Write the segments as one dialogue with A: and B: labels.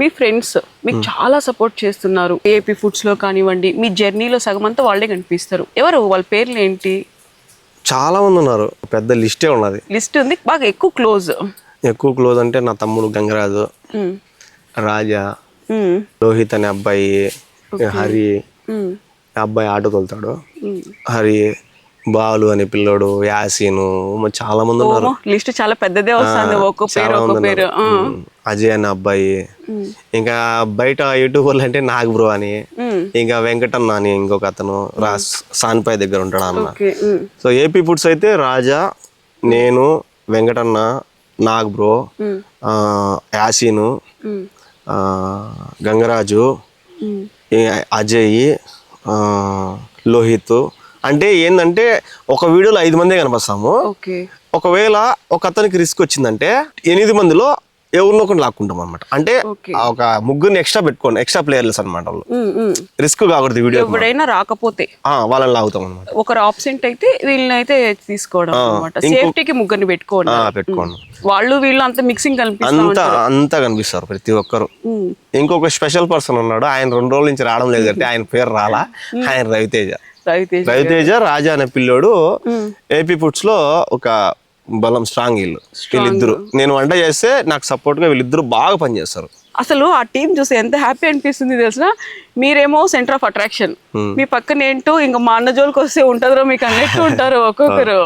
A: మీ friends మీకు చాలా support చేస్తున్నారు ఏపీ ఫుడ్స్ లో కానివ్వండి, మీ జర్నీలో సగం అంతా వాళ్ళే కనిపిస్తారు. ఎవరు వాళ్ళ పేర్లు ఏంటి?
B: చాలా మంది ఉన్నారు, పెద్ద లిస్టే ఉన్నది.
A: లిస్ట్ ఉంది, బాగా ఎక్కువ క్లోజ్
B: అంటే నా తమ్ముడు గంగరాజు, రాజా, లోహిత్ అనే అబ్బాయి, హరి అబ్బాయి ఆటో తోలుతాడు, హరి, బాలు అనే పిల్లోడు, యాసీను, చాలా మంది ఉన్నారు.
A: లిస్ట్ చాలా పెద్దదే వస్తుంది, ఒక్కో పేరు.
B: అజయ్ అనే అబ్బాయి, ఇంకా బయట యూట్యూబర్లు అంటే నాగ్ బ్రో అని, ఇంకా వెంకటన్న అని ఇంకొక అతను సాన్పాయ్ దగ్గర ఉంటాడు అన్న. సో ఏపీ ఫుడ్స్ అయితే రాజా, నేను, వెంకటన్న, నాగ్ బ్రో, యాసీను, గంగరాజు, అజయ్, లోహిత్. అంటే ఏంటంటే ఒక వీడియోలో 5 మందే కనిపిస్తాము. ఒకవేళ ఒక అతనికి రిస్క్ వచ్చిందంటే 8 మందిలో ఎవరినో ఒకటి లాక్కుంటాం అనమాట. అంటే ఒక ముగ్గురిని ఎక్స్ట్రా ప్లేయర్స్ అనమాట. వాళ్ళు రిస్క్ కాకూడదు వీడియో,
A: ఎవరైనా రాకపోతే
B: వాళ్ళని లాగుతాం అనమాట.
A: ఒకరు ఆబ్సెంట్ అయితే వీళ్ళని అయితే తీసుకోవడం అనమాట. సేఫ్టీకి ముగ్గురిని పెట్టుకోండి. వాళ్ళు వీళ్ళు అంత మిక్సింగ్
B: అంతా కనిపిస్తారు ప్రతి ఒక్కరు. ఇంకొక స్పెషల్ పర్సన్ ఉన్నాడు, ఆయన 2 రోజుల నుంచి రావడం లేదంటే ఆయన పేరు రాలా, ఆయన రవితేజ రాజా అనే పిల్లోడు. ఏపీ ఫుడ్స్ లో ఒక బలం స్ట్రాంగ్ వీళ్ళిద్దరు. నేను వంట చేస్తే నాకు సపోర్ట్ గా వీళ్ళిద్దరు బాగా పనిచేస్తారు.
A: అసలు ఆ టీం చూసి ఎంత హ్యాపీ అనిపిస్తుంది తెలుసా. మీరేమో సెంటర్ ఆఫ్ అట్రాక్షన్, మీ పక్కన ఏంటో ఇంకా మా అన్న జోలికి వస్తే ఉంటుందో మీకు అన్నట్టు ఉంటారు ఒక్కొక్కరు.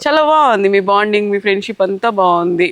A: చాలా బాగుంది మీ బాండింగ్, మీ ఫ్రెండ్షిప్ అంతా బాగుంది.